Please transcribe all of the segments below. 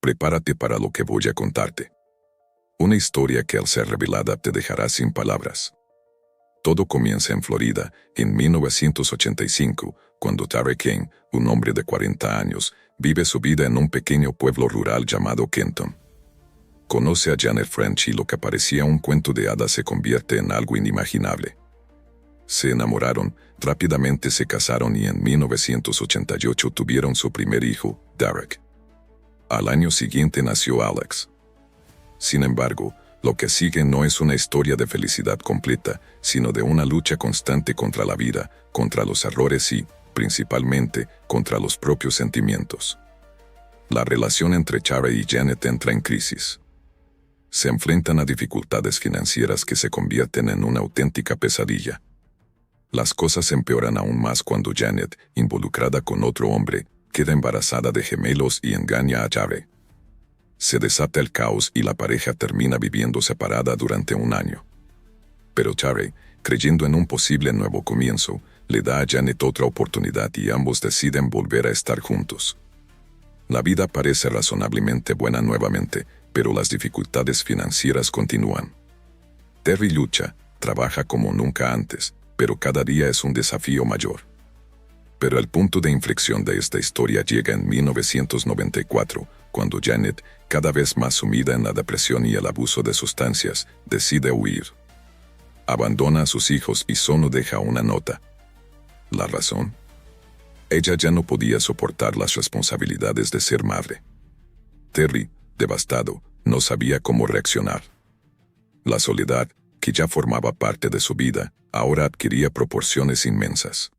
Prepárate para lo que voy a contarte. Una historia que al ser revelada te dejará sin palabras. Todo comienza en Florida, en 1985, cuando Tarek Kane, un hombre de 40 años, vive su vida en un pequeño pueblo rural llamado Kenton. Conoce a Janet French y lo que parecía un cuento de hadas se convierte en algo inimaginable. Se enamoraron, rápidamente se casaron y en 1988 tuvieron su primer hijo, Derek. Al año siguiente nació Alex. Sin embargo, lo que sigue no es una historia de felicidad completa, sino de una lucha constante contra la vida, contra los errores y, principalmente, contra los propios sentimientos. La relación entre Charlie y Janet entra en crisis. Se enfrentan a dificultades financieras que se convierten en una auténtica pesadilla. Las cosas empeoran aún más cuando Janet, involucrada con otro hombre, queda embarazada de gemelos y engaña a Charlie. Se desata el caos y la pareja termina viviendo separada durante un año. Pero Charlie, creyendo en un posible nuevo comienzo, le da a Janet otra oportunidad y ambos deciden volver a estar juntos. La vida parece razonablemente buena nuevamente, pero las dificultades financieras continúan. Terry lucha, trabaja como nunca antes, pero cada día es un desafío mayor. Pero el punto de inflexión de esta historia llega en 1994, cuando Janet, cada vez más sumida en la depresión y el abuso de sustancias, decide huir. Abandona a sus hijos y solo deja una nota. ¿La razón? Ella ya no podía soportar las responsabilidades de ser madre. Terry, devastado, no sabía cómo reaccionar. La soledad, que ya formaba parte de su vida, ahora adquiría proporciones inmensas.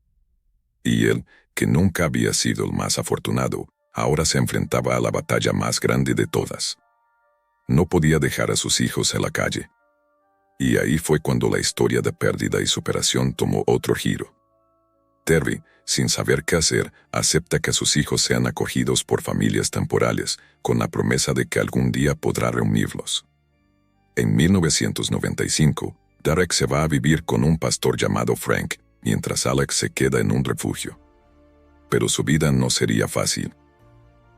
Y él, que nunca había sido el más afortunado, ahora se enfrentaba a la batalla más grande de todas. No podía dejar a sus hijos en la calle. Y ahí fue cuando la historia de pérdida y superación tomó otro giro. Terry, sin saber qué hacer, acepta que sus hijos sean acogidos por familias temporales, con la promesa de que algún día podrá reunirlos. En 1995, Derek se va a vivir con un pastor llamado Frank, mientras Alex se queda en un refugio. Pero su vida no sería fácil.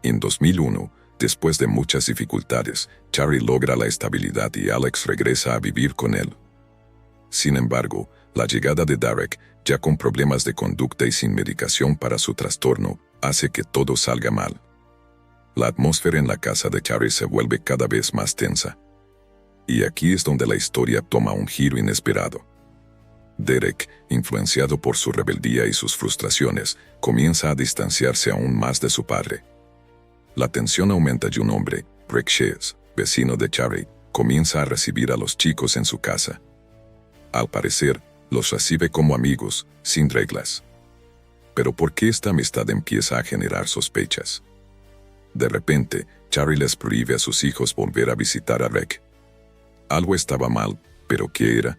En 2001, después de muchas dificultades, Charlie logra la estabilidad y Alex regresa a vivir con él. Sin embargo, la llegada de Derek, ya con problemas de conducta y sin medicación para su trastorno, hace que todo salga mal. La atmósfera en la casa de Charlie se vuelve cada vez más tensa. Y aquí es donde la historia toma un giro inesperado. Derek, influenciado por su rebeldía y sus frustraciones, comienza a distanciarse aún más de su padre. La tensión aumenta y un hombre, Rick Shays, vecino de Charlie, comienza a recibir a los chicos en su casa. Al parecer, los recibe como amigos, sin reglas. Pero ¿por qué esta amistad empieza a generar sospechas? De repente, Charlie les prohíbe a sus hijos volver a visitar a Rick. Algo estaba mal, pero ¿qué era?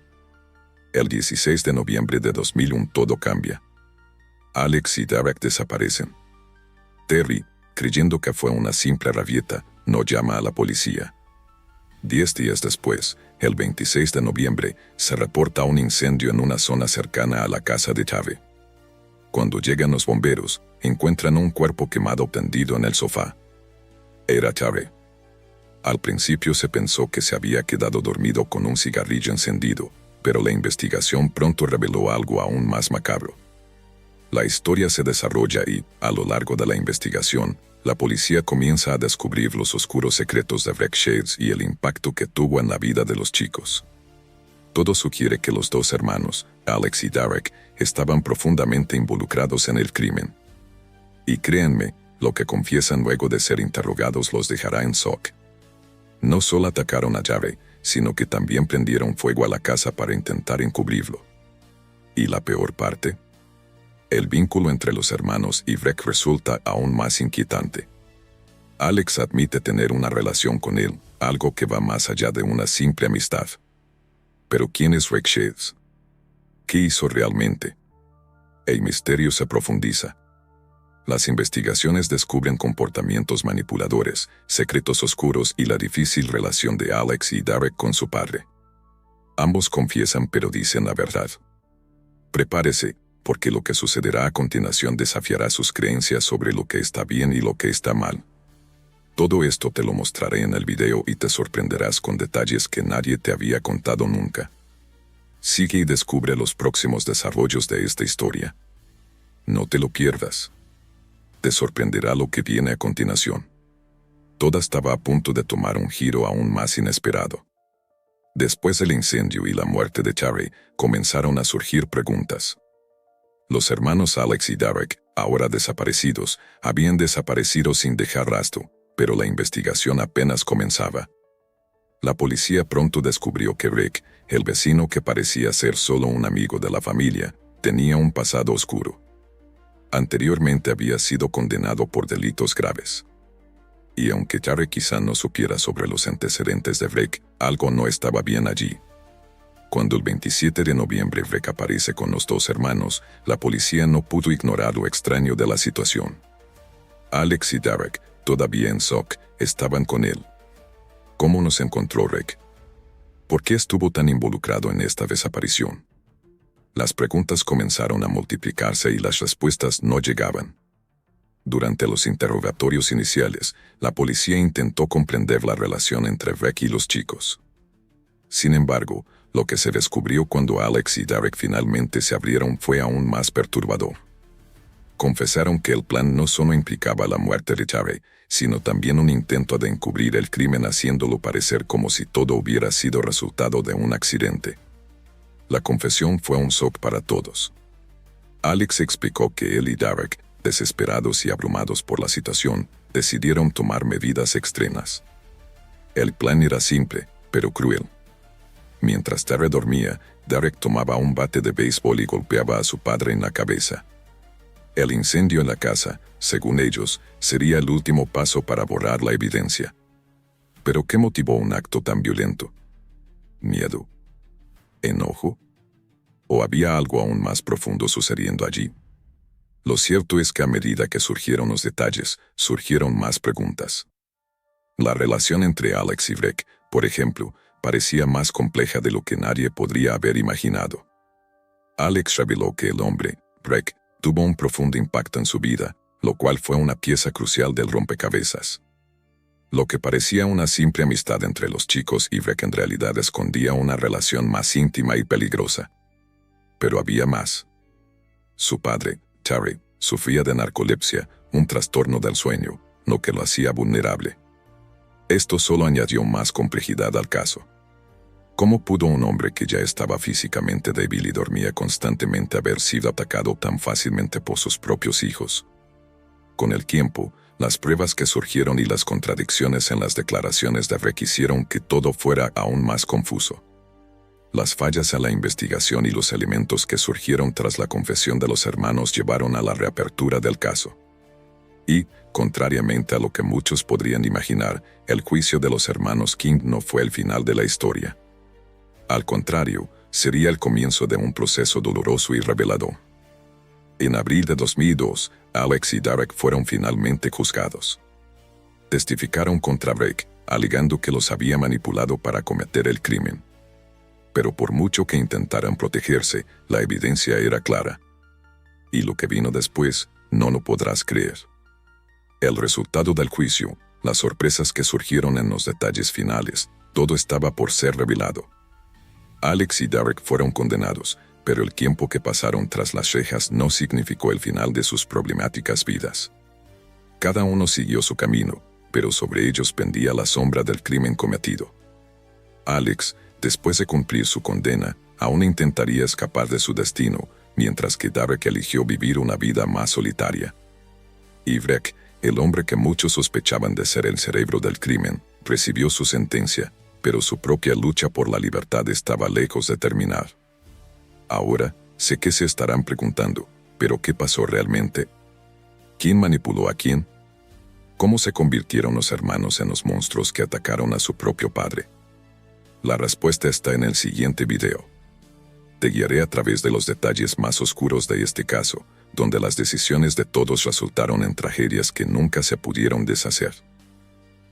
El 16 de noviembre de 2001 todo cambia. Alex y Derek desaparecen. Terry, creyendo que fue una simple rabieta, no llama a la policía. 10 días después, el 26 de noviembre, se reporta un incendio en una zona cercana a la casa de Charlie. Cuando llegan los bomberos, encuentran un cuerpo quemado tendido en el sofá. Era Charlie. Al principio se pensó que se había quedado dormido con un cigarrillo encendido, pero la investigación pronto reveló algo aún más macabro. La historia se desarrolla y, a lo largo de la investigación, la policía comienza a descubrir los oscuros secretos de Rick Shays y el impacto que tuvo en la vida de los chicos. Todo sugiere que los dos hermanos, Alex y Derek, estaban profundamente involucrados en el crimen. Y créanme, lo que confiesan luego de ser interrogados los dejará en shock. No solo atacaron a Charlie, sino que también prendieron fuego a la casa para intentar encubrirlo. ¿Y la peor parte? El vínculo entre los hermanos y Rick resulta aún más inquietante. Alex admite tener una relación con él, algo que va más allá de una simple amistad. Pero ¿quién es Rick Shays? ¿Qué hizo realmente? El misterio se profundiza. Las investigaciones descubren comportamientos manipuladores, secretos oscuros y la difícil relación de Alex y Derek con su padre. Ambos confiesan pero dicen la verdad. Prepárese, porque lo que sucederá a continuación desafiará sus creencias sobre lo que está bien y lo que está mal. Todo esto te lo mostraré en el video y te sorprenderás con detalles que nadie te había contado nunca. Sigue y descubre los próximos desarrollos de esta historia. No te lo pierdas. Te sorprenderá lo que viene a continuación. Todo estaba a punto de tomar un giro aún más inesperado. Después del incendio y la muerte de Terry, comenzaron a surgir preguntas. Los hermanos Alex y Derek, ahora desaparecidos, habían desaparecido sin dejar rastro, pero la investigación apenas comenzaba. La policía pronto descubrió que Rick, el vecino que parecía ser solo un amigo de la familia, tenía un pasado oscuro. Anteriormente había sido condenado por delitos graves. Y aunque Terry quizá no supiera sobre los antecedentes de Rick, algo no estaba bien allí. Cuando el 27 de noviembre Rick aparece con los dos hermanos, la policía no pudo ignorar lo extraño de la situación. Alex y Derek, todavía en shock, estaban con él. ¿Cómo nos encontró Rick? ¿Por qué estuvo tan involucrado en esta desaparición? Las preguntas comenzaron a multiplicarse y las respuestas no llegaban. Durante los interrogatorios iniciales, la policía intentó comprender la relación entre Rick y los chicos. Sin embargo, lo que se descubrió cuando Alex y Derek finalmente se abrieron fue aún más perturbador. Confesaron que el plan no solo implicaba la muerte de Terry, sino también un intento de encubrir el crimen haciéndolo parecer como si todo hubiera sido resultado de un accidente. La confesión fue un shock para todos. Alex explicó que él y Derek, desesperados y abrumados por la situación, decidieron tomar medidas extremas. El plan era simple, pero cruel. Mientras Terry dormía, Derek tomaba un bate de béisbol y golpeaba a su padre en la cabeza. El incendio en la casa, según ellos, sería el último paso para borrar la evidencia. ¿Pero qué motivó un acto tan violento? ¿Miedo? ¿Enojo? ¿O había algo aún más profundo sucediendo allí? Lo cierto es que a medida que surgieron los detalles, surgieron más preguntas. La relación entre Alex y Rick, por ejemplo, parecía más compleja de lo que nadie podría haber imaginado. Alex reveló que el hombre, Rick, tuvo un profundo impacto en su vida, lo cual fue una pieza crucial del rompecabezas. Lo que parecía una simple amistad entre los chicos y Rick en realidad escondía una relación más íntima y peligrosa. Pero había más. Su padre, Terry, sufría de narcolepsia, un trastorno del sueño, lo que lo hacía vulnerable. Esto solo añadió más complejidad al caso. ¿Cómo pudo un hombre que ya estaba físicamente débil y dormía constantemente haber sido atacado tan fácilmente por sus propios hijos? Con el tiempo, las pruebas que surgieron y las contradicciones en las declaraciones de Rick hicieron que todo fuera aún más confuso. Las fallas a la investigación y los elementos que surgieron tras la confesión de los hermanos llevaron a la reapertura del caso. Y, contrariamente a lo que muchos podrían imaginar, el juicio de los hermanos King no fue el final de la historia. Al contrario, sería el comienzo de un proceso doloroso y revelador. En abril de 2002, Alex y Derek fueron finalmente juzgados. Testificaron contra Rick, alegando que los había manipulado para cometer el crimen. Pero por mucho que intentaran protegerse, la evidencia era clara. Y lo que vino después, no lo podrás creer. El resultado del juicio, las sorpresas que surgieron en los detalles finales, todo estaba por ser revelado. Alex y Derek fueron condenados, pero el tiempo que pasaron tras las rejas no significó el final de sus problemáticas vidas. Cada uno siguió su camino, pero sobre ellos pendía la sombra del crimen cometido. Alex, después de cumplir su condena, aún intentaría escapar de su destino, mientras que Derek eligió vivir una vida más solitaria. Y Rick, el hombre que muchos sospechaban de ser el cerebro del crimen, recibió su sentencia, pero su propia lucha por la libertad estaba lejos de terminar. Ahora, sé que se estarán preguntando, ¿pero qué pasó realmente? ¿Quién manipuló a quién? ¿Cómo se convirtieron los hermanos en los monstruos que atacaron a su propio padre? La respuesta está en el siguiente video. Te guiaré a través de los detalles más oscuros de este caso, donde las decisiones de todos resultaron en tragedias que nunca se pudieron deshacer.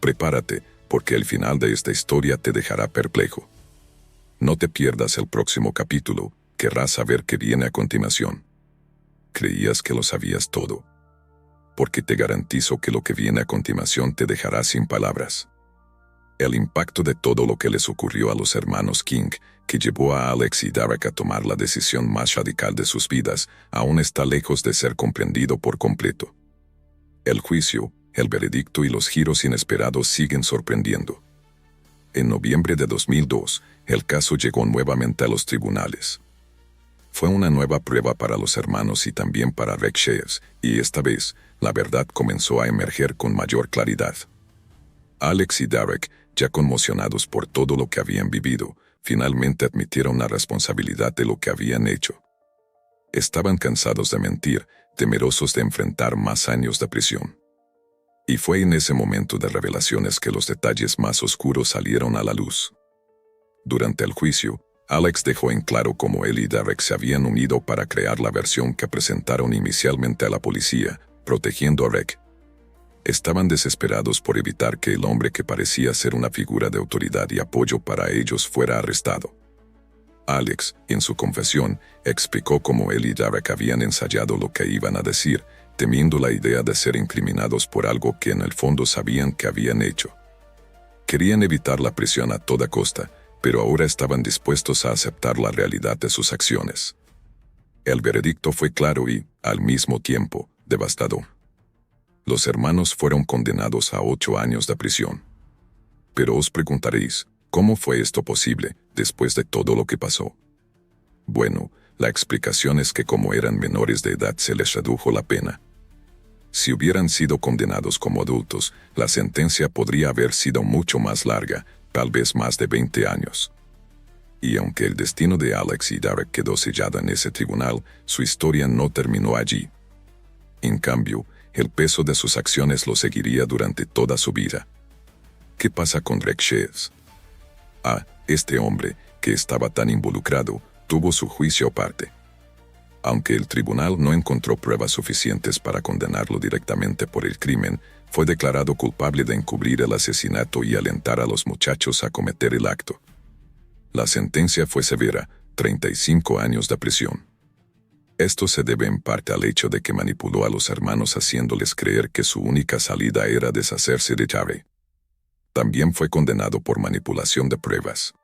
Prepárate, porque el final de esta historia te dejará perplejo. No te pierdas el próximo capítulo, querrás saber qué viene a continuación. ¿Creías que lo sabías todo? porque te garantizo que lo que viene a continuación te dejará sin palabras. El impacto de todo lo que les ocurrió a los hermanos King, que llevó a Alex y Derek a tomar la decisión más radical de sus vidas, aún está lejos de ser comprendido por completo. El juicio, el veredicto y los giros inesperados siguen sorprendiendo. En noviembre de 2002, el caso llegó nuevamente a los tribunales. Fue una nueva prueba para los hermanos y también para Rick Shaves, y esta vez, la verdad comenzó a emerger con mayor claridad. Alex y Derek, ya conmocionados por todo lo que habían vivido, finalmente admitieron la responsabilidad de lo que habían hecho. Estaban cansados de mentir, temerosos de enfrentar más años de prisión. Y fue en ese momento de revelaciones que los detalles más oscuros salieron a la luz. Durante el juicio, Alex dejó en claro cómo él y Derek se habían unido para crear la versión que presentaron inicialmente a la policía, protegiendo a Rick. Estaban desesperados por evitar que el hombre que parecía ser una figura de autoridad y apoyo para ellos fuera arrestado. Alex, en su confesión, explicó cómo él y Derek habían ensayado lo que iban a decir, temiendo la idea de ser incriminados por algo que en el fondo sabían que habían hecho. Querían evitar la prisión a toda costa, pero ahora estaban dispuestos a aceptar la realidad de sus acciones. El veredicto fue claro y, al mismo tiempo, devastador. Los hermanos fueron condenados a 8 años de prisión. Pero os preguntaréis, ¿cómo fue esto posible, después de todo lo que pasó? Bueno, la explicación es que como eran menores de edad se les redujo la pena. Si hubieran sido condenados como adultos, la sentencia podría haber sido mucho más larga, tal vez más de 20 años. Y aunque el destino de Alex y Derek quedó sellado en ese tribunal, su historia no terminó allí. En cambio, el peso de sus acciones lo seguiría durante toda su vida. ¿Qué pasa con Rick Shaves? Este hombre, que estaba tan involucrado, tuvo su juicio aparte. Aunque el tribunal no encontró pruebas suficientes para condenarlo directamente por el crimen, fue declarado culpable de encubrir el asesinato y alentar a los muchachos a cometer el acto. La sentencia fue severa, 35 años de prisión. Esto se debe en parte al hecho de que manipuló a los hermanos haciéndoles creer que su única salida era deshacerse de Terry. También fue condenado por manipulación de pruebas.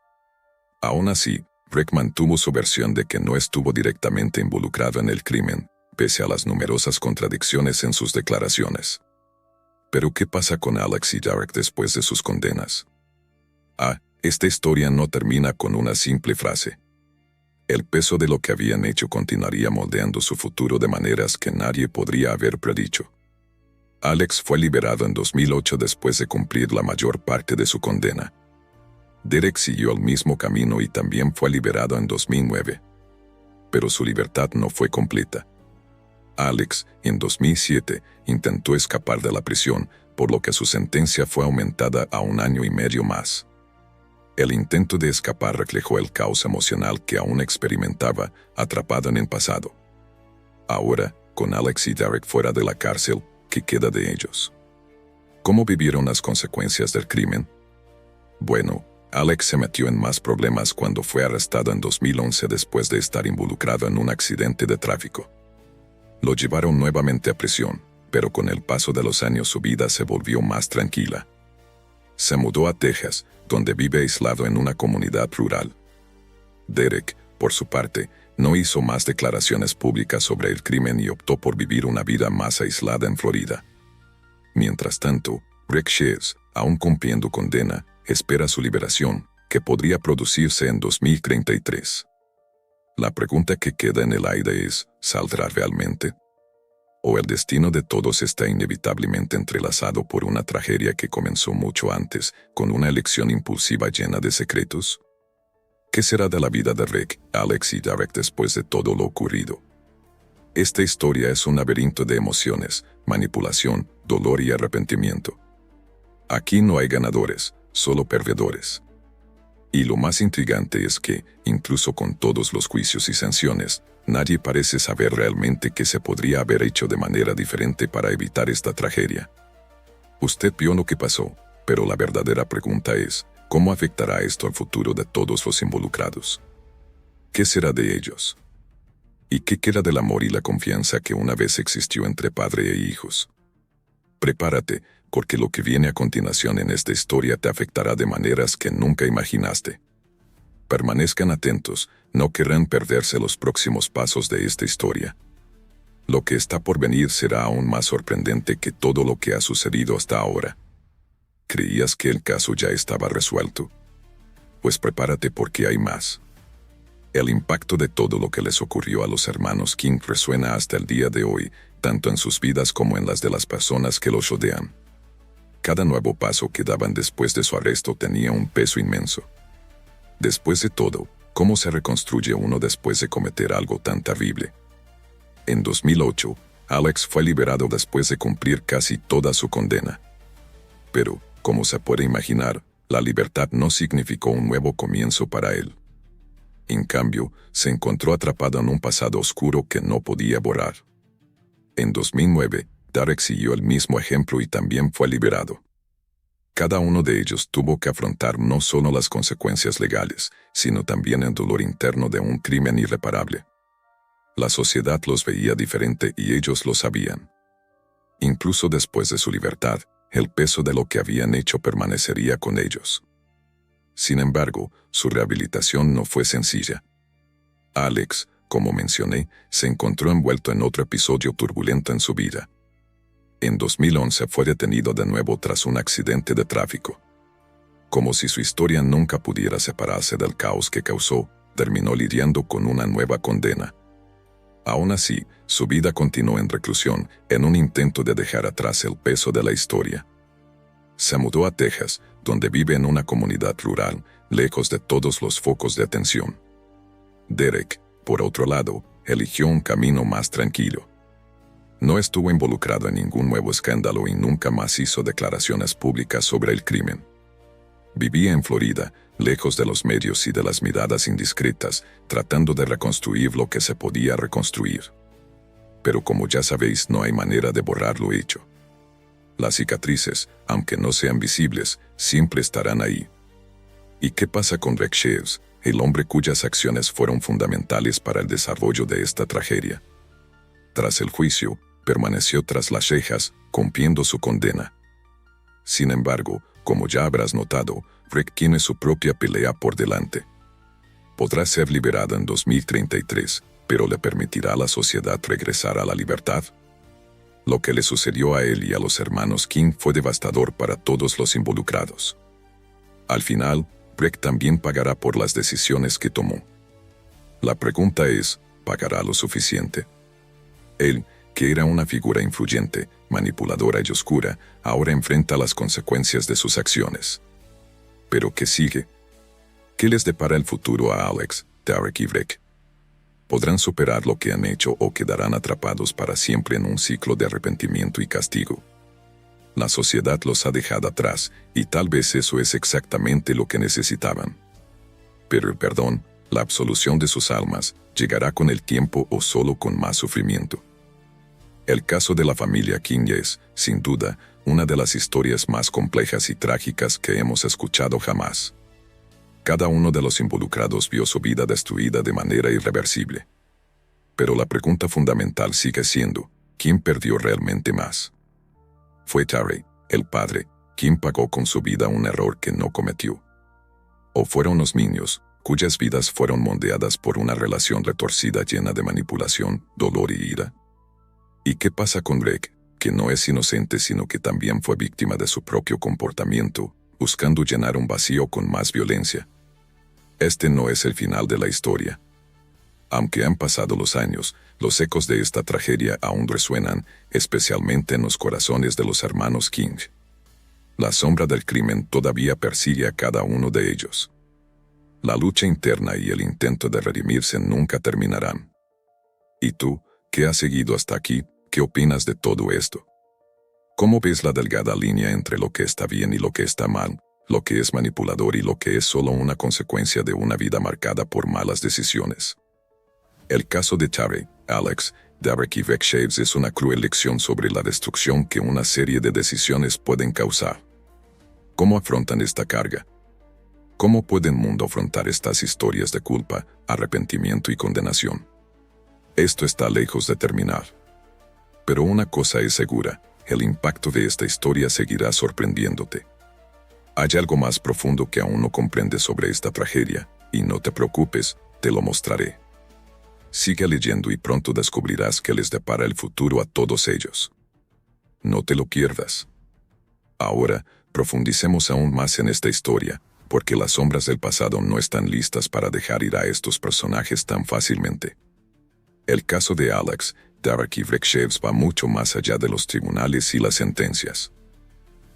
Aún así, Rick mantuvo su versión de que no estuvo directamente involucrado en el crimen, pese a las numerosas contradicciones en sus declaraciones. Pero ¿qué pasa con Alex y Derek después de sus condenas? Esta historia no termina con una simple frase. El peso de lo que habían hecho continuaría moldeando su futuro de maneras que nadie podría haber predicho. Alex fue liberado en 2008 después de cumplir la mayor parte de su condena. Derek siguió el mismo camino y también fue liberado en 2009. Pero su libertad no fue completa. Alex, en 2007, intentó escapar de la prisión, por lo que su sentencia fue aumentada a 1 año y medio más. El intento de escapar reflejó el caos emocional que aún experimentaba, atrapado en el pasado. Ahora, con Alex y Derek fuera de la cárcel, ¿qué queda de ellos? ¿Cómo vivieron las consecuencias del crimen? Bueno, Alex se metió en más problemas cuando fue arrestado en 2011 después de estar involucrado en un accidente de tráfico. Lo llevaron nuevamente a prisión, pero con el paso de los años su vida se volvió más tranquila. Se mudó a Texas, donde vive aislado en una comunidad rural. Derek, por su parte, no hizo más declaraciones públicas sobre el crimen y optó por vivir una vida más aislada en Florida. Mientras tanto, Rick Shaves, aún cumpliendo condena, espera su liberación, que podría producirse en 2033. La pregunta que queda en el aire es, ¿saldrá realmente? ¿O el destino de todos está inevitablemente entrelazado por una tragedia que comenzó mucho antes, con una elección impulsiva llena de secretos? ¿Qué será de la vida de Rick, Alex y Derek después de todo lo ocurrido? Esta historia es un laberinto de emociones, manipulación, dolor y arrepentimiento. Aquí no hay ganadores, solo perdedores. Y lo más intrigante es que, incluso con todos los juicios y sanciones, nadie parece saber realmente qué se podría haber hecho de manera diferente para evitar esta tragedia. Usted vio lo que pasó, pero la verdadera pregunta es, ¿cómo afectará esto al futuro de todos los involucrados? ¿Qué será de ellos? ¿Y qué queda del amor y la confianza que una vez existió entre padre e hijos? Prepárate, porque lo que viene a continuación en esta historia te afectará de maneras que nunca imaginaste. Permanezcan atentos, no querrán perderse los próximos pasos de esta historia. Lo que está por venir será aún más sorprendente que todo lo que ha sucedido hasta ahora. ¿Creías que el caso ya estaba resuelto? Pues prepárate porque hay más. El impacto de todo lo que les ocurrió a los hermanos King resuena hasta el día de hoy, tanto en sus vidas como en las de las personas que los rodean. Cada nuevo paso que daban después de su arresto tenía un peso inmenso. Después de todo, ¿cómo se reconstruye uno después de cometer algo tan terrible? En 2008, Alex fue liberado después de cumplir casi toda su condena. Pero, como se puede imaginar, la libertad no significó un nuevo comienzo para él. En cambio, se encontró atrapado en un pasado oscuro que no podía borrar. En 2009, Tarek siguió el mismo ejemplo y también fue liberado. Cada uno de ellos tuvo que afrontar no solo las consecuencias legales, sino también el dolor interno de un crimen irreparable. La sociedad los veía diferente y ellos lo sabían. Incluso después de su libertad, el peso de lo que habían hecho permanecería con ellos. Sin embargo, su rehabilitación no fue sencilla. Alex, como mencioné, se encontró envuelto en otro episodio turbulento en su vida. En 2011 fue detenido de nuevo tras un accidente de tráfico. Como si su historia nunca pudiera separarse del caos que causó, terminó lidiando con una nueva condena. Aún así, su vida continuó en reclusión en un intento de dejar atrás el peso de la historia. Se mudó a Texas, donde vive en una comunidad rural, lejos de todos los focos de atención. Derek, por otro lado, eligió un camino más tranquilo. No estuvo involucrado en ningún nuevo escándalo y nunca más hizo declaraciones públicas sobre el crimen. Vivía en Florida, lejos de los medios y de las miradas indiscretas, tratando de reconstruir lo que se podía reconstruir. Pero como ya sabéis, no hay manera de borrar lo hecho. Las cicatrices, aunque no sean visibles, siempre estarán ahí. ¿Y qué pasa con Rick Shaves, el hombre cuyas acciones fueron fundamentales para el desarrollo de esta tragedia? Tras el juicio, permaneció tras las rejas, cumpliendo su condena. Sin embargo, como ya habrás notado, Rick tiene su propia pelea por delante. Podrá ser liberado en 2033, pero ¿le permitirá a la sociedad regresar a la libertad? Lo que le sucedió a él y a los hermanos King fue devastador para todos los involucrados. Al final, Rick también pagará por las decisiones que tomó. La pregunta es, ¿pagará lo suficiente? Él, que era una figura influyente, manipuladora y oscura, ahora enfrenta las consecuencias de sus acciones. ¿Pero qué sigue? ¿Qué les depara el futuro a Alex, Tarek y Rick? ¿Podrán superar lo que han hecho o quedarán atrapados para siempre en un ciclo de arrepentimiento y castigo? La sociedad los ha dejado atrás, y tal vez eso es exactamente lo que necesitaban. Pero el perdón, la absolución de sus almas, llegará con el tiempo o solo con más sufrimiento. El caso de la familia King es, sin duda, una de las historias más complejas y trágicas que hemos escuchado jamás. Cada uno de los involucrados vio su vida destruida de manera irreversible. Pero la pregunta fundamental sigue siendo, ¿quién perdió realmente más? ¿Fue Tarek, el padre, quien pagó con su vida un error que no cometió? ¿O fueron los niños, cuyas vidas fueron moldeadas por una relación retorcida llena de manipulación, dolor y ira? ¿Y qué pasa con Rick, que no es inocente sino que también fue víctima de su propio comportamiento, buscando llenar un vacío con más violencia? Este no es el final de la historia. Aunque han pasado los años, los ecos de esta tragedia aún resuenan, especialmente en los corazones de los hermanos King. La sombra del crimen todavía persigue a cada uno de ellos. La lucha interna y el intento de redimirse nunca terminarán. ¿Y tú, que has seguido hasta aquí, qué opinas de todo esto? ¿Cómo ves la delgada línea entre lo que está bien y lo que está mal, lo que es manipulador y lo que es solo una consecuencia de una vida marcada por malas decisiones? El caso de Tarek, Alex, Derek y Rick Shaves es una cruel lección sobre la destrucción que una serie de decisiones pueden causar. ¿Cómo afrontan esta carga? ¿Cómo puede el mundo afrontar estas historias de culpa, arrepentimiento y condenación? Esto está lejos de terminar. Pero una cosa es segura, el impacto de esta historia seguirá sorprendiéndote. Hay algo más profundo que aún no comprendes sobre esta tragedia, y no te preocupes, te lo mostraré. Sigue leyendo y pronto descubrirás que les depara el futuro a todos ellos. No te lo pierdas. Ahora, profundicemos aún más en esta historia, porque las sombras del pasado no están listas para dejar ir a estos personajes tan fácilmente. El caso de Alex, Derek y Wrecksheds va mucho más allá de los tribunales y las sentencias.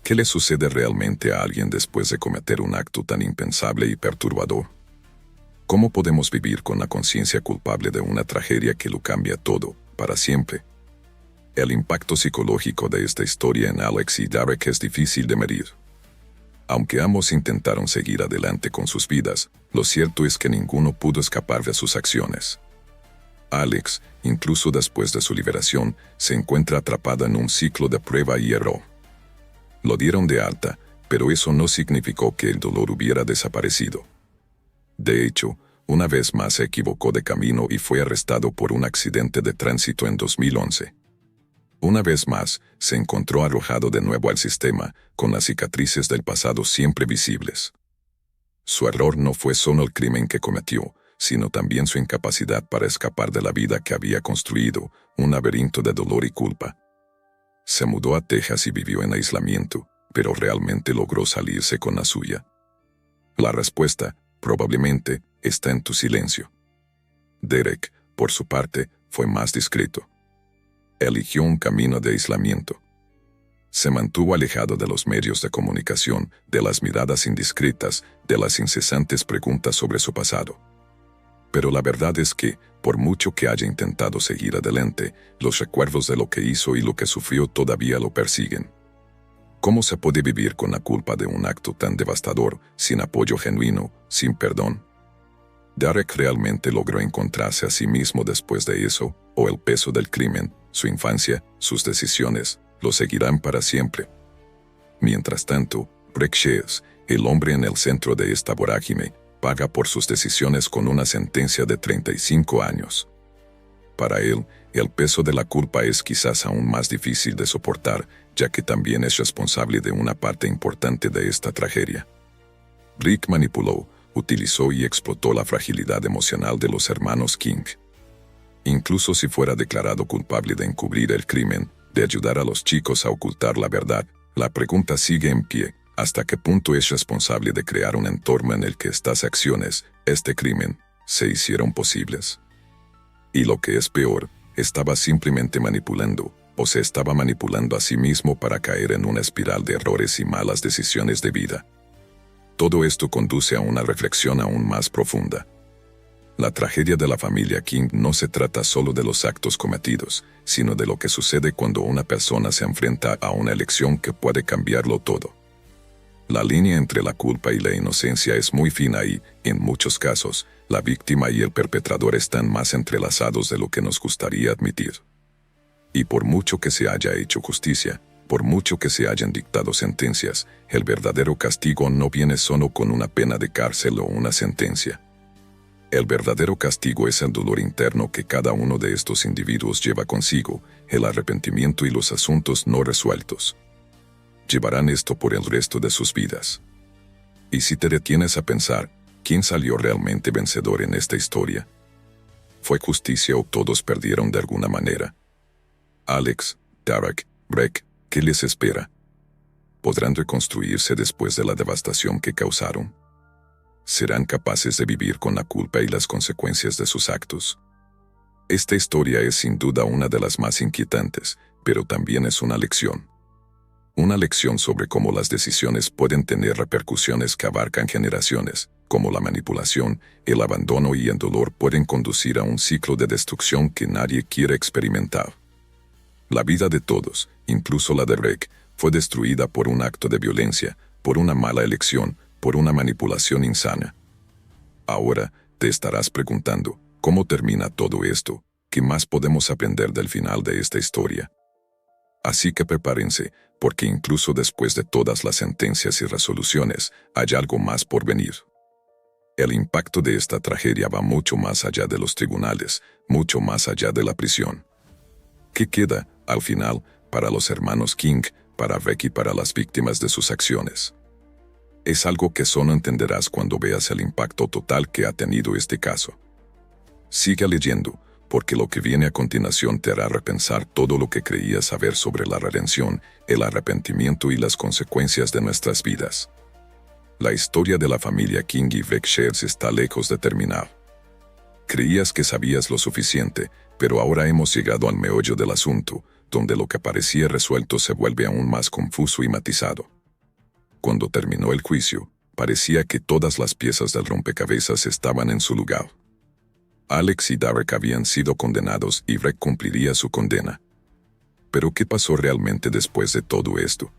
¿Qué le sucede realmente a alguien después de cometer un acto tan impensable y perturbador? ¿Cómo podemos vivir con la conciencia culpable de una tragedia que lo cambia todo, para siempre? El impacto psicológico de esta historia en Alex y Derek es difícil de medir. Aunque ambos intentaron seguir adelante con sus vidas, lo cierto es que ninguno pudo escapar de sus acciones. Alex, incluso después de su liberación, se encuentra atrapada en un ciclo de prueba y error. Lo dieron de alta, pero eso no significó que el dolor hubiera desaparecido. De hecho, una vez más se equivocó de camino y fue arrestado por un accidente de tránsito en 2011. Una vez más, se encontró arrojado de nuevo al sistema, con las cicatrices del pasado siempre visibles. Su error no fue solo el crimen que cometió, sino también su incapacidad para escapar de la vida que había construido, un laberinto de dolor y culpa. Se mudó a Texas y vivió en aislamiento, pero realmente logró salirse con la suya. La respuesta, probablemente, está en tu silencio. Derek, por su parte, fue más discreto. Eligió un camino de aislamiento. Se mantuvo alejado de los medios de comunicación, de las miradas indiscretas, de las incesantes preguntas sobre su pasado. Pero la verdad es que, por mucho que haya intentado seguir adelante, los recuerdos de lo que hizo y lo que sufrió todavía lo persiguen. ¿Cómo se puede vivir con la culpa de un acto tan devastador, sin apoyo genuino, sin perdón? ¿Derek realmente logró encontrarse a sí mismo después de eso, o el peso del crimen, su infancia, sus decisiones, lo seguirán para siempre? Mientras tanto, Wrecksheds, el hombre en el centro de esta vorágine, paga por sus decisiones con una sentencia de 35 años. Para él, el peso de la culpa es quizás aún más difícil de soportar, ya que también es responsable de una parte importante de esta tragedia. Rick manipuló, utilizó y explotó la fragilidad emocional de los hermanos King. Incluso si fuera declarado culpable de encubrir el crimen, de ayudar a los chicos a ocultar la verdad, la pregunta sigue en pie: ¿hasta qué punto es responsable de crear un entorno en el que estas acciones, este crimen, se hicieron posibles? Y lo que es peor, estaba simplemente manipulando, o se estaba manipulando a sí mismo para caer en una espiral de errores y malas decisiones de vida. Todo esto conduce a una reflexión aún más profunda. La tragedia de la familia King no se trata solo de los actos cometidos, sino de lo que sucede cuando una persona se enfrenta a una elección que puede cambiarlo todo. La línea entre la culpa y la inocencia es muy fina y, en muchos casos, la víctima y el perpetrador están más entrelazados de lo que nos gustaría admitir. Y por mucho que se haya hecho justicia, por mucho que se hayan dictado sentencias, el verdadero castigo no viene solo con una pena de cárcel o una sentencia. El verdadero castigo es el dolor interno que cada uno de estos individuos lleva consigo, el arrepentimiento y los asuntos no resueltos. Llevarán esto por el resto de sus vidas. Y si te detienes a pensar, ¿quién salió realmente vencedor en esta historia? ¿Fue justicia o todos perdieron de alguna manera? Alex, Derek, Breck, ¿qué les espera? ¿Podrán reconstruirse después de la devastación que causaron? ¿Serán capaces de vivir con la culpa y las consecuencias de sus actos? Esta historia es sin duda una de las más inquietantes, pero también es una lección. Una lección sobre cómo las decisiones pueden tener repercusiones que abarcan generaciones, cómo la manipulación, el abandono y el dolor pueden conducir a un ciclo de destrucción que nadie quiere experimentar. La vida de todos, incluso la de Rick, fue destruida por un acto de violencia, por una mala elección, por una manipulación insana. Ahora, te estarás preguntando, ¿cómo termina todo esto? ¿Qué más podemos aprender del final de esta historia? Así que prepárense, porque incluso después de todas las sentencias y resoluciones, hay algo más por venir. El impacto de esta tragedia va mucho más allá de los tribunales, mucho más allá de la prisión. ¿Qué queda, al final, para los hermanos King, para Rick y para las víctimas de sus acciones. Es algo que solo entenderás cuando veas el impacto total que ha tenido este caso. Sigue leyendo, porque lo que viene a continuación te hará repensar todo lo que creías saber sobre la redención, el arrepentimiento y las consecuencias de nuestras vidas. La historia de la familia King y Rick Shields está lejos de terminar. Creías que sabías lo suficiente, pero ahora hemos llegado al meollo del asunto, donde lo que parecía resuelto se vuelve aún más confuso y matizado. Cuando terminó el juicio, parecía que todas las piezas del rompecabezas estaban en su lugar. Alex y Derek habían sido condenados y Rick cumpliría su condena. Pero ¿qué pasó realmente después de todo esto?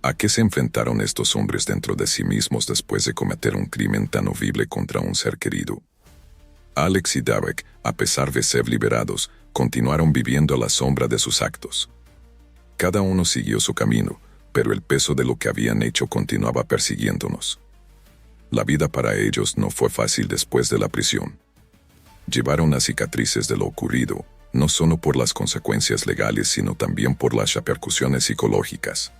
¿A qué se enfrentaron estos hombres dentro de sí mismos después de cometer un crimen tan horrible contra un ser querido? Alex y Derek, a pesar de ser liberados, continuaron viviendo a la sombra de sus actos. Cada uno siguió su camino, pero el peso de lo que habían hecho continuaba persiguiéndonos. La vida para ellos no fue fácil después de la prisión. Llevaron las cicatrices de lo ocurrido, no solo por las consecuencias legales, sino también por las repercusiones psicológicas.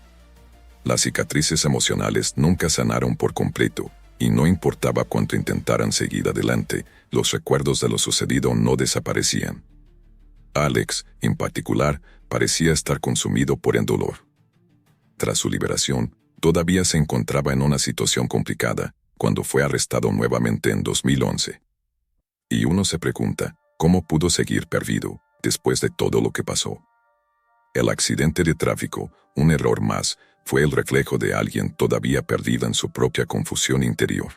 Las cicatrices emocionales nunca sanaron por completo, y no importaba cuánto intentaran seguir adelante, los recuerdos de lo sucedido no desaparecían. Alex, en particular, parecía estar consumido por el dolor. Tras su liberación, todavía se encontraba en una situación complicada, cuando fue arrestado nuevamente en 2011. Y uno se pregunta, ¿cómo pudo seguir perdido, después de todo lo que pasó? El accidente de tráfico, un error más, fue el reflejo de alguien todavía perdido en su propia confusión interior.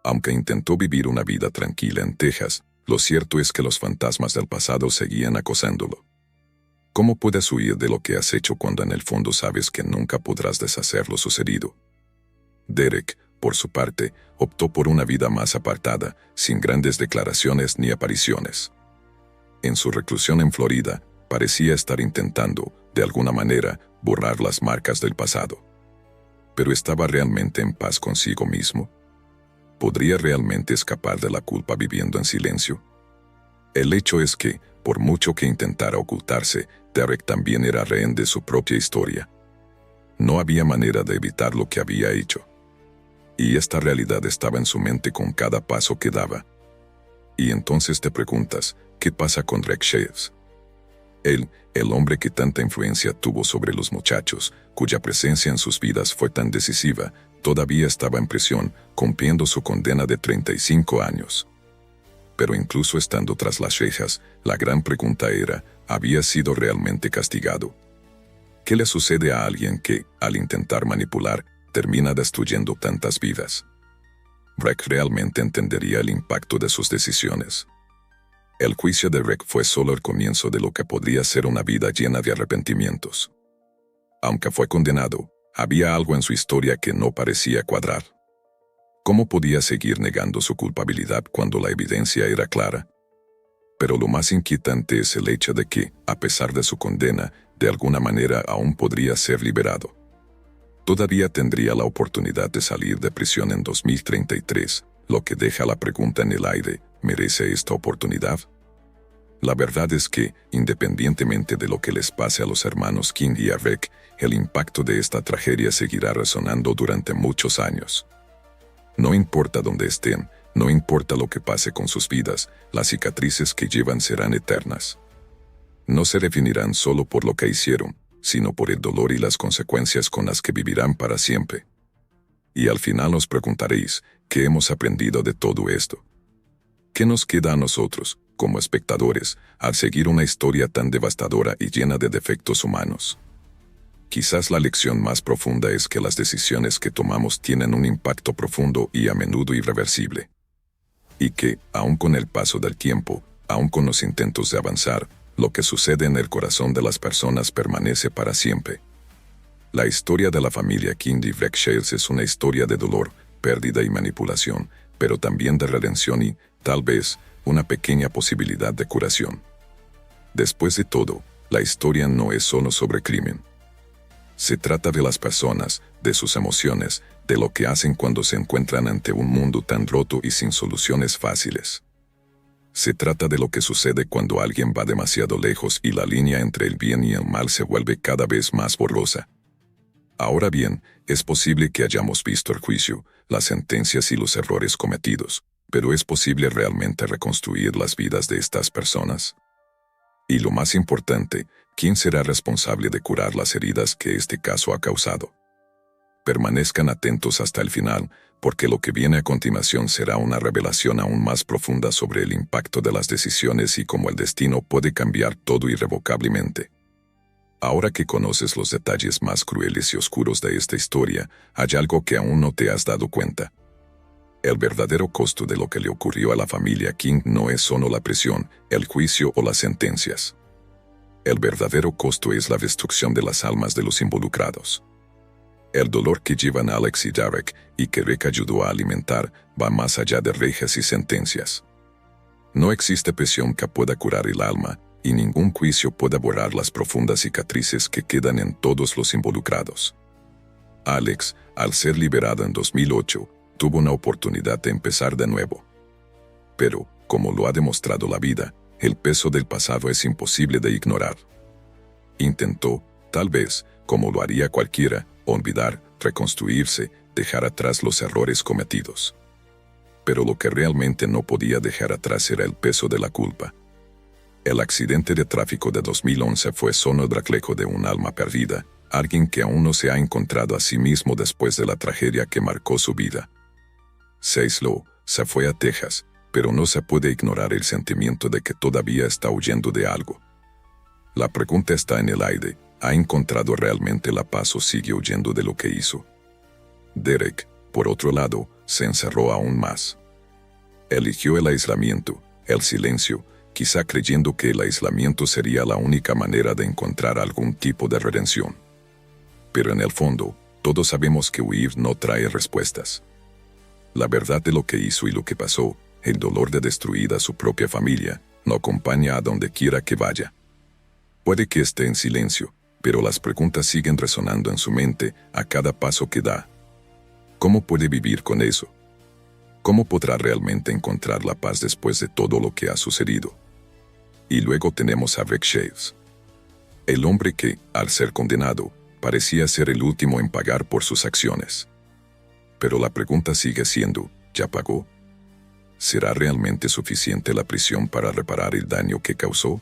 Aunque intentó vivir una vida tranquila en Texas, lo cierto es que los fantasmas del pasado seguían acosándolo. ¿Cómo puedes huir de lo que has hecho cuando en el fondo sabes que nunca podrás deshacer lo sucedido? Derek, por su parte, optó por una vida más apartada, sin grandes declaraciones ni apariciones. En su reclusión en Florida, parecía estar intentando, de alguna manera, borrar las marcas del pasado. ¿Pero estaba realmente en paz consigo mismo? ¿Podría realmente escapar de la culpa viviendo en silencio? El hecho es que, por mucho que intentara ocultarse, Derek también era rehén de su propia historia. No había manera de evitar lo que había hecho. Y esta realidad estaba en su mente con cada paso que daba. Y entonces te preguntas, ¿qué pasa con Rick Shields? Él, el hombre que tanta influencia tuvo sobre los muchachos, cuya presencia en sus vidas fue tan decisiva, todavía estaba en prisión, cumpliendo su condena de 35 años. Pero incluso estando tras las rejas, la gran pregunta era, ¿había sido realmente castigado? ¿Qué le sucede a alguien que, al intentar manipular, termina destruyendo tantas vidas? Rick realmente entendería el impacto de sus decisiones. El juicio de Rick fue solo el comienzo de lo que podría ser una vida llena de arrepentimientos. Aunque fue condenado, había algo en su historia que no parecía cuadrar. ¿Cómo podía seguir negando su culpabilidad cuando la evidencia era clara? Pero lo más inquietante es el hecho de que, a pesar de su condena, de alguna manera aún podría ser liberado. Todavía tendría la oportunidad de salir de prisión en 2033, lo que deja la pregunta en el aire, ¿merece esta oportunidad? La verdad es que, independientemente de lo que les pase a los hermanos King y a Rick, el impacto de esta tragedia seguirá resonando durante muchos años. No importa dónde estén, no importa lo que pase con sus vidas, las cicatrices que llevan serán eternas. No se definirán solo por lo que hicieron, sino por el dolor y las consecuencias con las que vivirán para siempre. Y al final os preguntaréis, ¿qué hemos aprendido de todo esto? ¿Qué nos queda a nosotros, como espectadores, al seguir una historia tan devastadora y llena de defectos humanos? Quizás la lección más profunda es que las decisiones que tomamos tienen un impacto profundo y a menudo irreversible. Y que, aun con el paso del tiempo, aun con los intentos de avanzar, lo que sucede en el corazón de las personas permanece para siempre. La historia de la familia King y Rick Shields es una historia de dolor, pérdida y manipulación, pero también de redención y, tal vez, una pequeña posibilidad de curación. Después de todo, la historia no es solo sobre crimen. Se trata de las personas, de sus emociones, de lo que hacen cuando se encuentran ante un mundo tan roto y sin soluciones fáciles. Se trata de lo que sucede cuando alguien va demasiado lejos y la línea entre el bien y el mal se vuelve cada vez más borrosa. Ahora bien, es posible que hayamos visto el juicio, las sentencias y los errores cometidos, pero ¿es posible realmente reconstruir las vidas de estas personas? Y lo más importante, ¿quién será responsable de curar las heridas que este caso ha causado? Permanezcan atentos hasta el final, porque lo que viene a continuación será una revelación aún más profunda sobre el impacto de las decisiones y cómo el destino puede cambiar todo irrevocablemente. Ahora que conoces los detalles más crueles y oscuros de esta historia, hay algo que aún no te has dado cuenta. El verdadero costo de lo que le ocurrió a la familia King no es solo la prisión, el juicio o las sentencias. El verdadero costo es la destrucción de las almas de los involucrados. El dolor que llevan Alex y Derek y que Rick ayudó a alimentar va más allá de rejas y sentencias. No existe prisión que pueda curar el alma y ningún juicio pueda borrar las profundas cicatrices que quedan en todos los involucrados. Alex, al ser liberado en 2008, tuvo una oportunidad de empezar de nuevo. Pero, como lo ha demostrado la vida, el peso del pasado es imposible de ignorar. Intentó, tal vez, como lo haría cualquiera, olvidar, reconstruirse, dejar atrás los errores cometidos. Pero lo que realmente no podía dejar atrás era el peso de la culpa. El accidente de tráfico de 2011 fue solo el reflejo de un alma perdida, alguien que aún no se ha encontrado a sí mismo después de la tragedia que marcó su vida. Lowe se fue a Texas, pero no se puede ignorar el sentimiento de que todavía está huyendo de algo. La pregunta está en el aire: ¿ha encontrado realmente la paz o sigue huyendo de lo que hizo? Derek, por otro lado, se encerró aún más. Eligió el aislamiento, el silencio, quizá creyendo que el aislamiento sería la única manera de encontrar algún tipo de redención. Pero en el fondo, todos sabemos que huir no trae respuestas. La verdad de lo que hizo y lo que pasó, el dolor de destruir a su propia familia, lo acompaña a donde quiera que vaya. Puede que esté en silencio, pero las preguntas siguen resonando en su mente a cada paso que da. ¿Cómo puede vivir con eso? ¿Cómo podrá realmente encontrar la paz después de todo lo que ha sucedido? Y luego tenemos a Rick Shaves, el hombre que, al ser condenado, parecía ser el último en pagar por sus acciones. Pero la pregunta sigue siendo: ¿ya pagó? ¿Será realmente suficiente la prisión para reparar el daño que causó?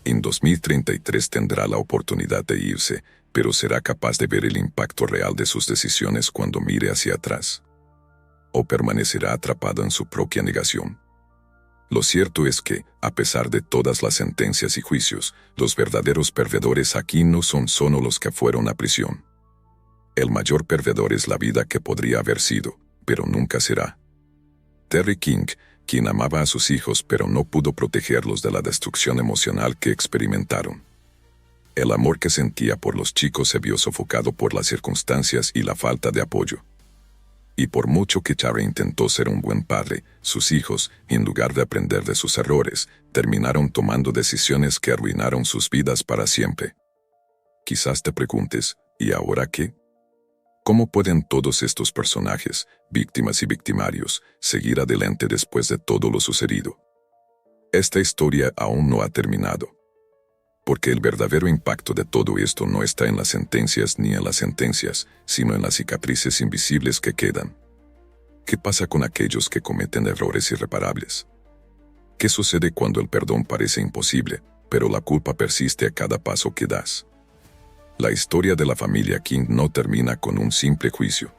En 2033 tendrá la oportunidad de irse, pero ¿será capaz de ver el impacto real de sus decisiones cuando mire hacia atrás? ¿O permanecerá atrapado en su propia negación? Lo cierto es que, a pesar de todas las sentencias y juicios, los verdaderos perdedores aquí no son solo los que fueron a prisión. El mayor perdedor es la vida que podría haber sido, pero nunca será. Terry King, quien amaba a sus hijos pero no pudo protegerlos de la destrucción emocional que experimentaron. El amor que sentía por los chicos se vio sofocado por las circunstancias y la falta de apoyo. Y por mucho que Terry intentó ser un buen padre, sus hijos, en lugar de aprender de sus errores, terminaron tomando decisiones que arruinaron sus vidas para siempre. Quizás te preguntes, ¿y ahora qué? ¿Cómo pueden todos estos personajes, víctimas y victimarios, seguir adelante después de todo lo sucedido? Esta historia aún no ha terminado. Porque el verdadero impacto de todo esto no está en las sentencias ni en las sentencias, sino en las cicatrices invisibles que quedan. ¿Qué pasa con aquellos que cometen errores irreparables? ¿Qué sucede cuando el perdón parece imposible, pero la culpa persiste a cada paso que das? La historia de la familia King no termina con un simple juicio.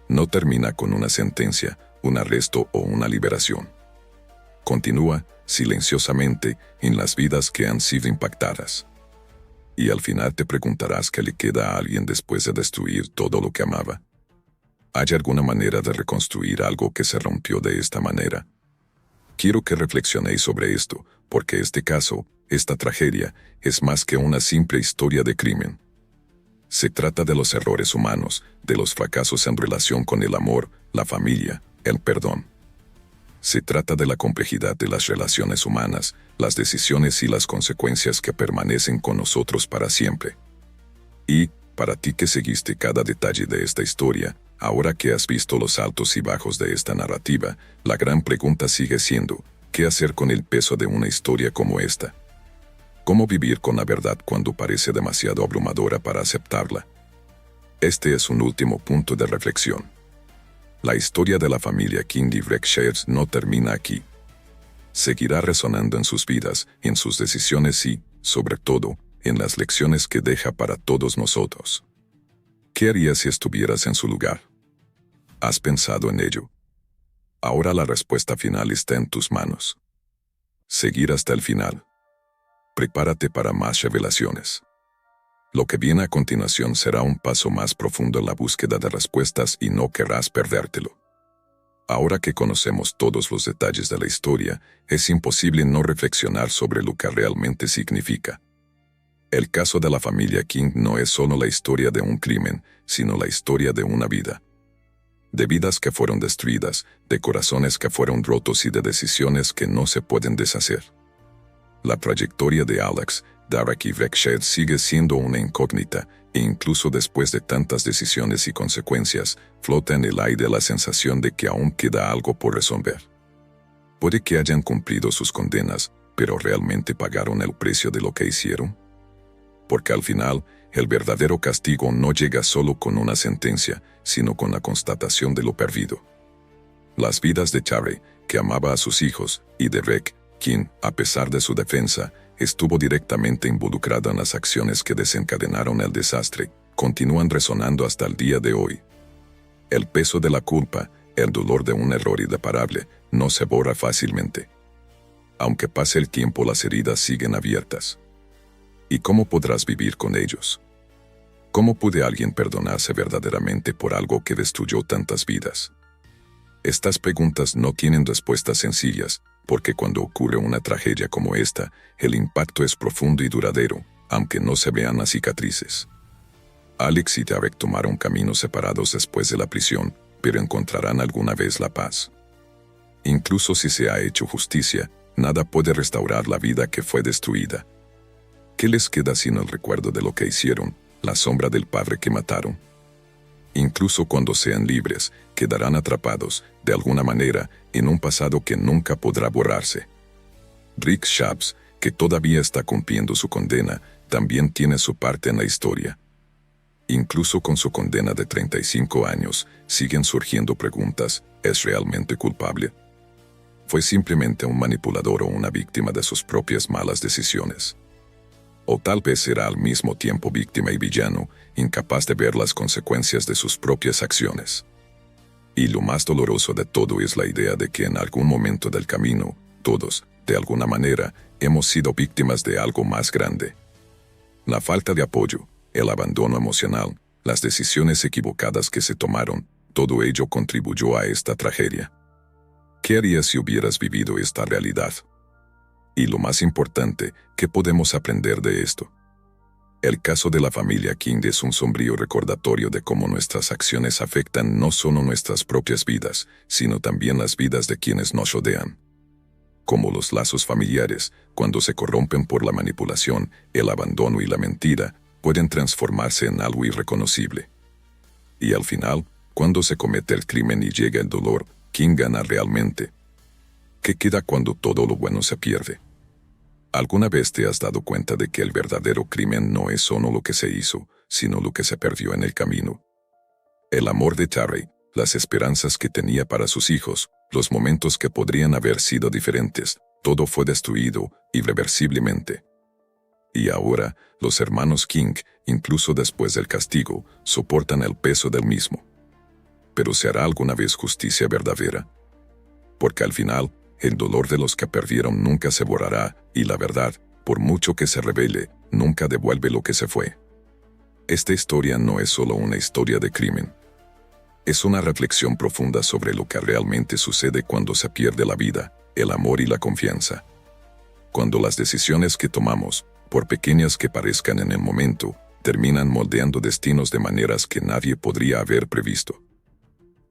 No termina con una sentencia, un arresto o una liberación. Continúa, silenciosamente, en las vidas que han sido impactadas. Y al final te preguntarás qué le queda a alguien después de destruir todo lo que amaba. ¿Hay alguna manera de reconstruir algo que se rompió de esta manera? Quiero que reflexionéis sobre esto, porque este caso, esta tragedia, es más que una simple historia de crimen. Se trata de los errores humanos, de los fracasos en relación con el amor, la familia, el perdón. Se trata de la complejidad de las relaciones humanas, las decisiones y las consecuencias que permanecen con nosotros para siempre. Y, para ti que seguiste cada detalle de esta historia, ahora que has visto los altos y bajos de esta narrativa, la gran pregunta sigue siendo: ¿Qué hacer con el peso de una historia como esta? ¿Cómo vivir con la verdad cuando parece demasiado abrumadora para aceptarla? Este es un último punto de reflexión. La historia de la familia King y Wreckshires no termina aquí. Seguirá resonando en sus vidas, en sus decisiones y, sobre todo, en las lecciones que deja para todos nosotros. ¿Qué harías si estuvieras en su lugar? ¿Has pensado en ello? Ahora la respuesta final está en tus manos. Seguir hasta el final. Prepárate para más revelaciones. Lo que viene a continuación será un paso más profundo en la búsqueda de respuestas y no querrás perdértelo. Ahora que conocemos todos los detalles de la historia, es imposible no reflexionar sobre lo que realmente significa. El caso de la familia King no es solo la historia de un crimen, sino la historia de una vida. De vidas que fueron destruidas, de corazones que fueron rotos y de decisiones que no se pueden deshacer. La trayectoria de Alex, Derek y Wreckshire sigue siendo una incógnita, e incluso después de tantas decisiones y consecuencias, flota en el aire la sensación de que aún queda algo por resolver. Puede que hayan cumplido sus condenas, pero ¿realmente pagaron el precio de lo que hicieron? Porque al final, el verdadero castigo no llega solo con una sentencia, sino con la constatación de lo perdido. Las vidas de Terry, que amaba a sus hijos, y de Wreck, quien, a pesar de su defensa, estuvo directamente involucrado en las acciones que desencadenaron el desastre, continúan resonando hasta el día de hoy. El peso de la culpa, el dolor de un error irreparable, no se borra fácilmente. Aunque pase el tiempo, las heridas siguen abiertas. ¿Y cómo podrás vivir con ellos? ¿Cómo puede alguien perdonarse verdaderamente por algo que destruyó tantas vidas? Estas preguntas no tienen respuestas sencillas, porque cuando ocurre una tragedia como esta, el impacto es profundo y duradero, aunque no se vean las cicatrices. Alex y Derek tomaron caminos separados después de la prisión, pero encontrarán alguna vez la paz. Incluso si se ha hecho justicia, nada puede restaurar la vida que fue destruida. ¿Qué les queda sino el recuerdo de lo que hicieron, la sombra del padre que mataron? Incluso cuando sean libres, quedarán atrapados, de alguna manera, en un pasado que nunca podrá borrarse. Rick Shabs, que todavía está cumpliendo su condena, también tiene su parte en la historia. Incluso con su condena de 35 años, siguen surgiendo preguntas: ¿es realmente culpable? ¿Fue simplemente un manipulador o una víctima de sus propias malas decisiones? O tal vez era al mismo tiempo víctima y villano, incapaz de ver las consecuencias de sus propias acciones. Y lo más doloroso de todo es la idea de que en algún momento del camino, todos, de alguna manera, hemos sido víctimas de algo más grande. La falta de apoyo, el abandono emocional, las decisiones equivocadas que se tomaron, todo ello contribuyó a esta tragedia. ¿Qué harías si hubieras vivido esta realidad? Y lo más importante, ¿qué podemos aprender de esto? El caso de la familia King es un sombrío recordatorio de cómo nuestras acciones afectan no solo nuestras propias vidas, sino también las vidas de quienes nos rodean. Como los lazos familiares, cuando se corrompen por la manipulación, el abandono y la mentira, pueden transformarse en algo irreconocible. Y al final, cuando se comete el crimen y llega el dolor, ¿quién gana realmente? ¿Qué queda cuando todo lo bueno se pierde? ¿Alguna vez te has dado cuenta de que el verdadero crimen no es solo lo que se hizo, sino lo que se perdió en el camino? El amor de Terry, las esperanzas que tenía para sus hijos, los momentos que podrían haber sido diferentes, todo fue destruido irreversiblemente. Y ahora, los hermanos King, incluso después del castigo, soportan el peso del mismo. ¿Pero se hará alguna vez justicia verdadera? Porque al final, el dolor de los que perdieron nunca se borrará, y la verdad, por mucho que se revele, nunca devuelve lo que se fue. Esta historia no es solo una historia de crimen. Es una reflexión profunda sobre lo que realmente sucede cuando se pierde la vida, el amor y la confianza. Cuando las decisiones que tomamos, por pequeñas que parezcan en el momento, terminan moldeando destinos de maneras que nadie podría haber previsto.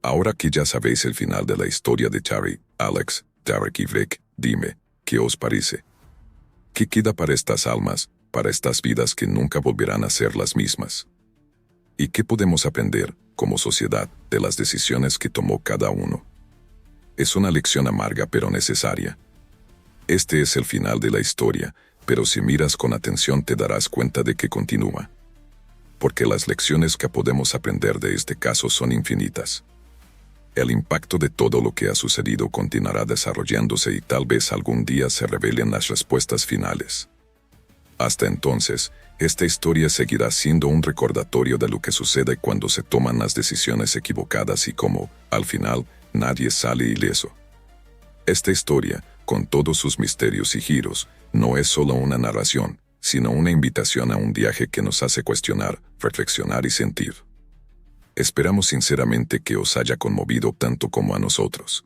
Ahora que ya sabéis el final de la historia de Terry, Alex, Derek y Wreck, dime, ¿qué os parece? ¿Qué queda para estas almas, para estas vidas que nunca volverán a ser las mismas? ¿Y qué podemos aprender, como sociedad, de las decisiones que tomó cada uno? Es una lección amarga pero necesaria. Este es el final de la historia, pero si miras con atención te darás cuenta de que continúa. Porque las lecciones que podemos aprender de este caso son infinitas. El impacto de todo lo que ha sucedido continuará desarrollándose y tal vez algún día se revelen las respuestas finales. Hasta entonces, esta historia seguirá siendo un recordatorio de lo que sucede cuando se toman las decisiones equivocadas y cómo, al final, nadie sale ileso. Esta historia, con todos sus misterios y giros, no es solo una narración, sino una invitación a un viaje que nos hace cuestionar, reflexionar y sentir. Esperamos sinceramente que os haya conmovido tanto como a nosotros.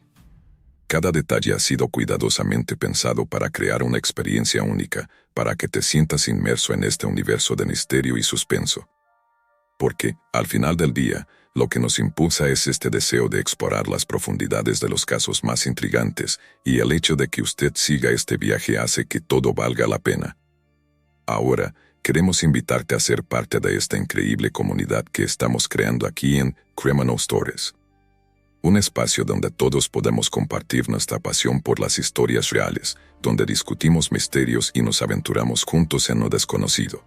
Cada detalle ha sido cuidadosamente pensado para crear una experiencia única, para que te sientas inmerso en este universo de misterio y suspenso. Porque, al final del día, lo que nos impulsa es este deseo de explorar las profundidades de los casos más intrigantes, y el hecho de que usted siga este viaje hace que todo valga la pena. Ahora, queremos invitarte a ser parte de esta increíble comunidad que estamos creando aquí en Criminal Stories. Un espacio donde todos podemos compartir nuestra pasión por las historias reales, donde discutimos misterios y nos aventuramos juntos en lo desconocido.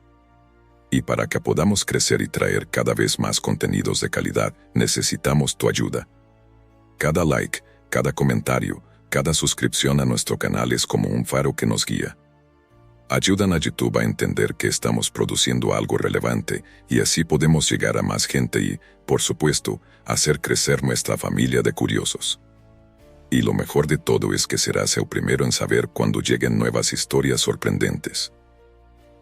Y para que podamos crecer y traer cada vez más contenidos de calidad, necesitamos tu ayuda. Cada like, cada comentario, cada suscripción a nuestro canal es como un faro que nos guía. Ayudan a YouTube a entender que estamos produciendo algo relevante y así podemos llegar a más gente y, por supuesto, hacer crecer nuestra familia de curiosos. Y lo mejor de todo es que serás el primero en saber cuando lleguen nuevas historias sorprendentes.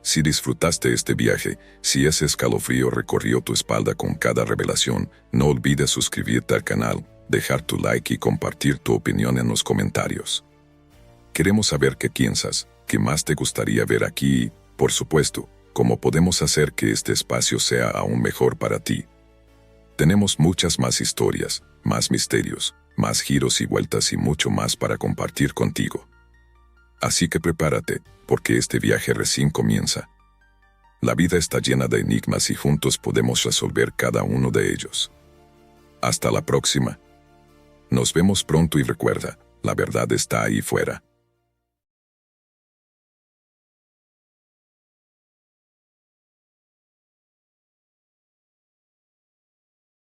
Si disfrutaste este viaje, si ese escalofrío recorrió tu espalda con cada revelación, no olvides suscribirte al canal, dejar tu like y compartir tu opinión en los comentarios. Queremos saber qué piensas, qué más te gustaría ver aquí y, por supuesto, cómo podemos hacer que este espacio sea aún mejor para ti. Tenemos muchas más historias, más misterios, más giros y vueltas y mucho más para compartir contigo. Así que prepárate, porque este viaje recién comienza. La vida está llena de enigmas y juntos podemos resolver cada uno de ellos. Hasta la próxima. Nos vemos pronto y recuerda, la verdad está ahí fuera.